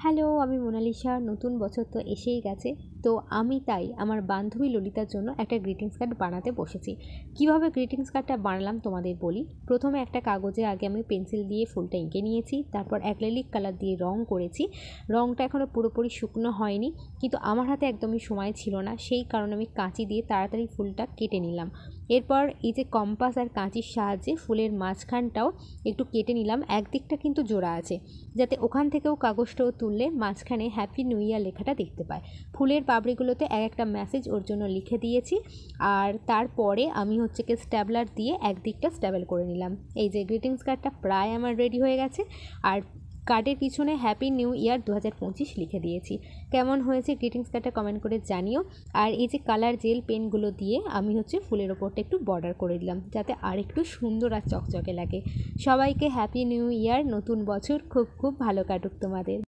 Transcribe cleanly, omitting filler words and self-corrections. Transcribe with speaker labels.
Speaker 1: Hello, আমি Mona Lisa. নতুন বছর তো এসেই গেছে। তো আমি তাই আমার বান্ধবী ললিতার জন্য একটা গ্রিটিংস কার্ড বানাতে বসেছি। কিভাবে গ্রিটিংস কার্ডটা বানালাম তোমাদের বলি। প্রথমে একটা কাগজে আগে আমি পেন্সিল দিয়ে ফুলটা এঁকে নিয়েছি, তারপর অ্যাক্রিলিক কালার দিয়ে রং করেছি। রংটা এখনও পুরোপুরি শুকনো হয়নি, কিন্তু আমার হাতে একদমই সময় ছিল না, সেই কারণে আমি কাঁচি দিয়ে তাড়াতাড়ি ফুলটা কেটে নিলাম। এরপর এই যে কম্পাস আর কাঁচির সাহায্যে ফুলের মাঝখানটাও একটু কেটে নিলাম। একদিকটা কিন্তু জোড়া আছে, যাতে ওখান থেকেও কাগজটাও তুললে মাঝখানে হ্যাপি নিউ ইয়ার লেখাটা দেখতে পায়। ফুলের পাপড়িগুলোতে এক একটা মেসেজ ওর জন্য লিখে দিয়েছি। আর তারপরে আমি স্ট্যাবলার দিয়ে একদিকটা স্ট্যাবল করে নিলাম। এই যে গ্রিটিংস কার্ডটা প্রায় আমার রেডি হয়ে গেছে। আর কার্ডের পিছনে হ্যাপি নিউ ইয়ার 2025 লিখে দিয়েছি। কেমন হয়েছে গ্রিটিংস কার্ডটা কমেন্ট করে জানিও। আর এই যে কালার জেল পেনগুলো দিয়ে আমি ফুলের ওপরটা একটু বর্ডার করে দিলাম, যাতে আর একটু সুন্দর আর চকচকে লাগে। সবাইকে হ্যাপি নিউ ইয়ার, নতুন বছর খুব খুব ভালো কাটুক তোমাদের।